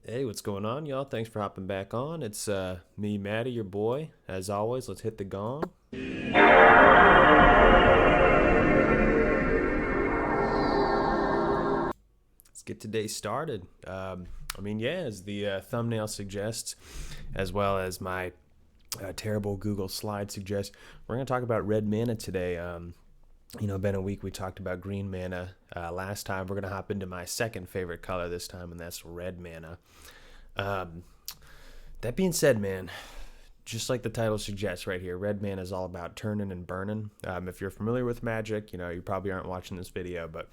Hey, what's going on, y'all? Thanks for hopping back on. It's me, Maddie, your boy. As always, let's hit the gong. Let's get today started. As the thumbnail suggests, as well as my terrible Google slide suggests, we're going to talk about red mana today. Been a week we talked about green mana last time. We're going to hop into my second favorite color this time, and that's red mana. Um, that being said, man, just like the title suggests right here, red mana is all about turning and burning. If you're familiar with Magic, you probably aren't watching this video, but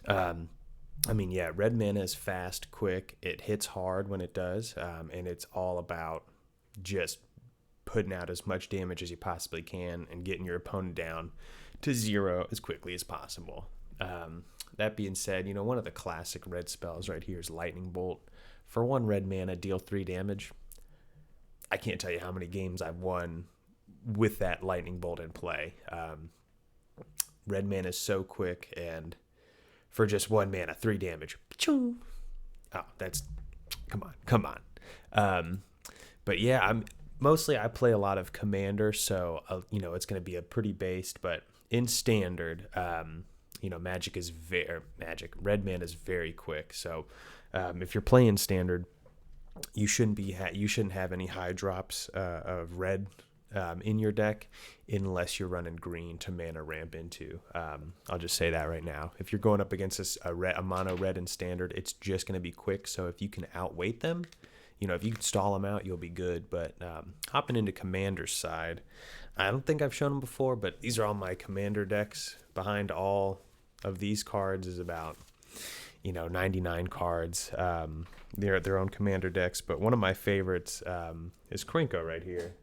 red mana is fast, quick. It hits hard when it does, and it's all about just putting out as much damage as you possibly can and getting your opponent down to zero as quickly as possible. That being said, one of the classic red spells right here is Lightning Bolt. For one red mana, deal 3 damage. I can't tell you how many games I've won with that Lightning Bolt in play. Red mana is so quick, and for just 1 mana, 3 damage. Oh, that's come on. But yeah, I play a lot of Commander, so it's going to be a pretty based. But in Standard, Red mana is very quick. So if you're playing Standard, you shouldn't have any high drops of red in your deck unless you're running green to mana ramp into. I'll just say that right now. If you're going up against a mono red in Standard, it's just going to be quick. So if you can outweight them, if you can stall them out, you'll be good. But hopping into Commander's side, I don't think I've shown them before, but these are all my Commander decks. Behind all of these cards is about 99 cards. They're their own Commander decks, but one of my favorites is Krinko right here.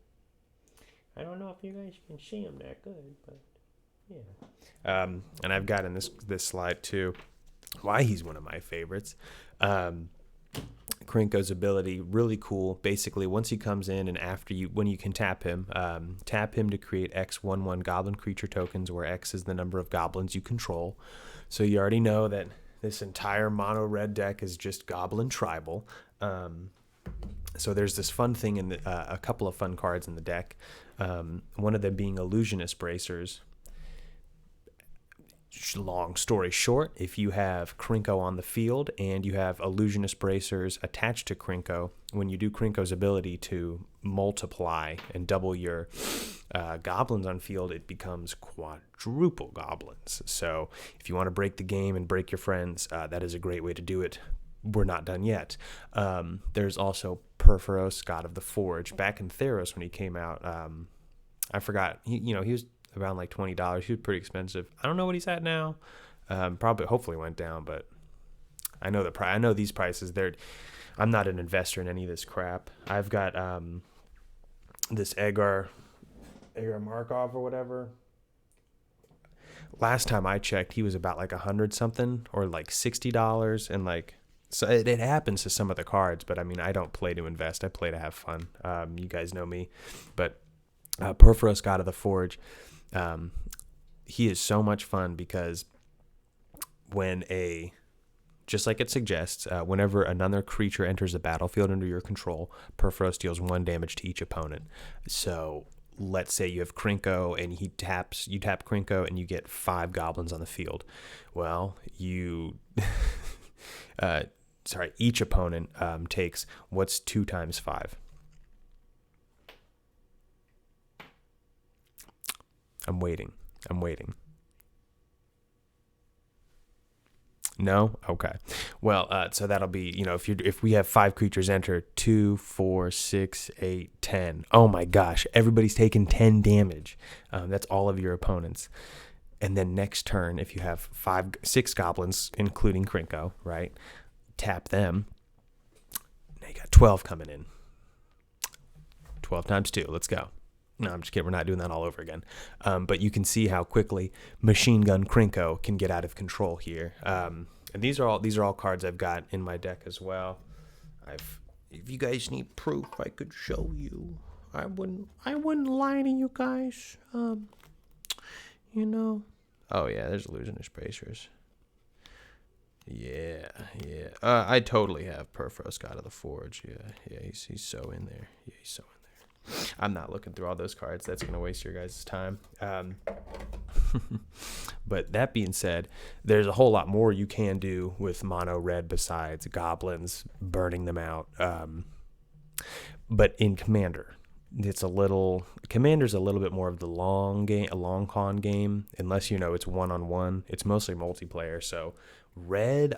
I don't know if you guys can see him that good, but yeah. And I've got in this slide too why he's one of my favorites. Krinko's ability, really cool. Basically, once he comes in and when you can tap him to create X/1/1 goblin creature tokens, where X is the number of goblins you control. So you already know that this entire mono red deck is just goblin tribal. So there's this fun thing in a couple of fun cards in the deck. One of them being Illusionist Bracers. Long story short, if you have Krinko on the field and you have Illusionist Bracers attached to Krinko, when you do Krinko's ability to multiply and double your goblins on field, it becomes quadruple goblins. So if you want to break the game and break your friends, that is a great way to do it. We're not done yet. There's also Perforos, God of the Forge. Back in Theros when he came out, I forgot, he was around like $20. He was pretty expensive. I don't know what he's at now. Hopefully went down, but I know I know these prices. I'm not an investor in any of this crap. I've got this Agar Markov or whatever. Last time I checked, he was about like 100 something or like $60, and so it happens to some of the cards. But I mean, I don't play to invest. I play to have fun. You guys know me, but Perforos, God of the Forge. He is so much fun because just like it suggests, whenever another creature enters the battlefield under your control, Perforos deals 1 damage to each opponent. So let's say you have Krinko and you tap Krinko and you get 5 goblins on the field. Well, each opponent takes, what's 2 times 5? I'm waiting. No? Okay. Well, so that'll be, if we have 5 creatures enter, 2, 4, 6, 8, 10. Oh my gosh, everybody's taking 10 damage. That's all of your opponents. And then next turn, if you have 6 goblins, including Krinko, right? Tap them. Now you got 12 coming in. 12 times 2. Let's go. No, I'm just kidding. We're not doing that all over again. But you can see how quickly Machine Gun Krinko can get out of control here. And these are all cards I've got in my deck as well. If you guys need proof, I could show you. I wouldn't lie to you guys. Oh yeah, there's Illusionist Bracers. Yeah, yeah. I totally have Perfrost God of the Forge. Yeah, he's so in there. Yeah, he's so in there. I'm not looking through all those cards. That's gonna waste your guys' time. But that being said, there's a whole lot more you can do with mono red besides goblins, burning them out. But in Commander, Commander's a little bit more of the long game, a long con game. Unless it's 1-on-1. It's mostly multiplayer. So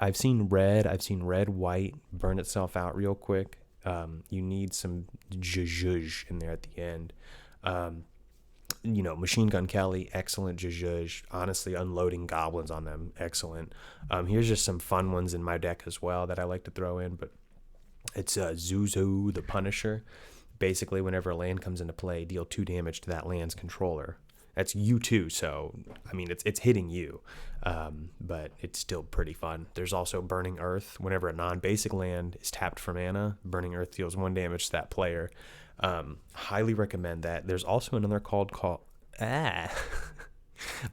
I've seen red white burn itself out real quick. You need some zhuzh in there at the end. Machine Gun Kelly, excellent zhuzh. Honestly, unloading goblins on them, excellent. Here's just some fun ones in my deck as well that I like to throw in, but it's Zuzu the Punisher. Basically, whenever a land comes into play, deal 2 damage to that land's controller. That's you too, so I mean it's hitting you, but it's still pretty fun. There's also Burning Earth. Whenever a non-basic land is tapped for mana, Burning Earth deals 1 damage to that player. Highly recommend that. There's also another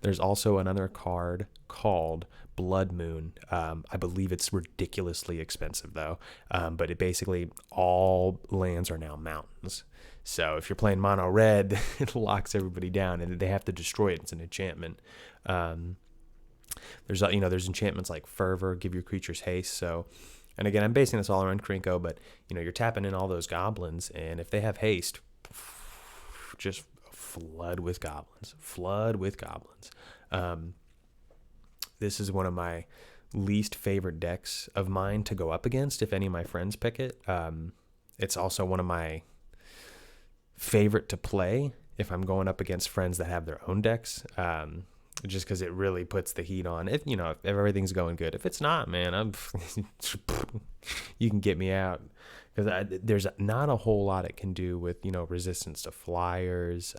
There's also another card called Blood Moon. I believe it's ridiculously expensive though. But it basically, all lands are now mountains. So if you're playing mono red, it locks everybody down and they have to destroy it. It's an enchantment. There's enchantments like Fervor, give your creatures haste. So, and again, I'm basing this all around Krinko, but you're tapping in all those goblins, and if they have haste, just flood with goblins. This is one of my least favorite decks of mine to go up against if any of my friends pick it. It's also one of my favorite to play if I'm going up against friends that have their own decks, just because it really puts the heat on. If everything's going good. If it's not, man, you can get me out, because there's not a whole lot it can do with resistance to flyers.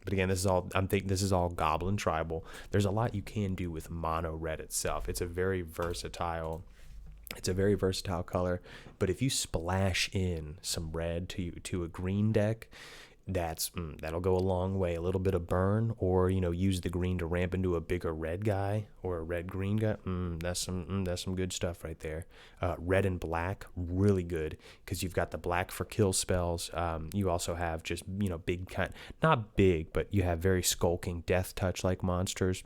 But again, this is all Goblin Tribal. There's a lot you can do with mono red itself. It's a very versatile color. But if you splash in some red to a green deck, that'll go a long way. A little bit of burn, or use the green to ramp into a bigger red guy or a red green guy. That's some good stuff right there. Red and black, really good, because you've got the black for kill spells. You also have just not big, but you have very skulking death touch like monsters.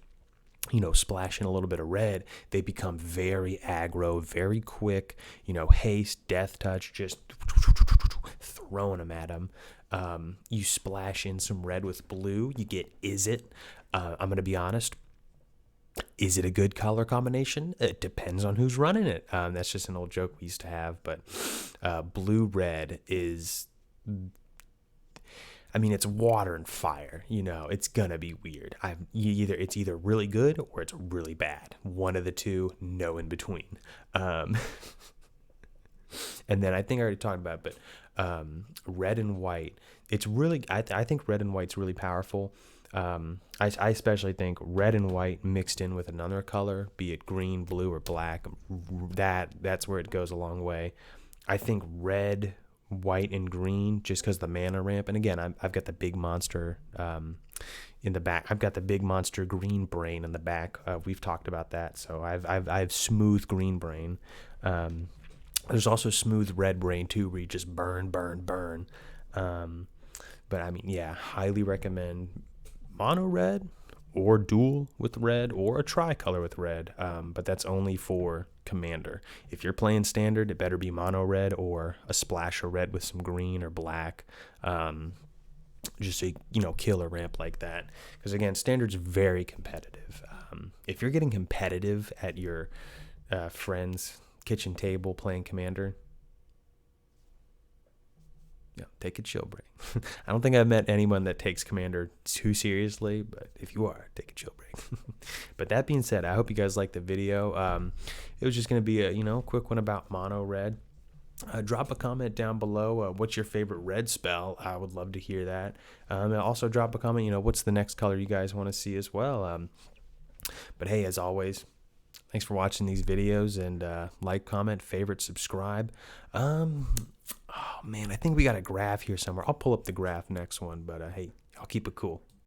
Splash in a little bit of red, they become very aggro, very quick. Haste, death touch, just throwing them at them. You splash in some red with blue, you get Is It. I'm going to be honest. Is it a good color combination? It depends on who's running it. That's just an old joke we used to have. But blue-red is... it's water and fire. It's gonna be weird. It's either really good or it's really bad. One of the two, no in between. And then I think I already talked about it, but red and white. It's really, I think red and white's really powerful. I especially think red and white mixed in with another color, be it green, blue, or black. That's where it goes a long way. I think red, white, and green, just because the mana ramp. And again, I've got the big monster in the back. I've got the big monster green brain in the back. We've talked about that. So I have smooth green brain. There's also smooth red brain too, where you just burn. But highly recommend mono red, or dual with red, or a tricolor with red. But that's only for Commander. If you're playing standard, it better be mono red or a splash of red with some green or black, just so kill a ramp like that. Because again, standard's very competitive. If you're getting competitive at your friend's kitchen table playing Commander, take a chill break. I don't think I've met anyone that takes Commander too seriously, but if you are, take a chill break. But that being said, I hope you guys liked the video. It was just going to be a quick one about mono red. Drop a comment down below. What's your favorite red spell? I would love to hear that. Also drop a comment. What's the next color you guys want to see as well. But hey, as always, thanks for watching these videos, and like, comment, favorite, subscribe. Oh man, I think we got a graph here somewhere. I'll pull up the graph next one, but hey, I'll keep it cool.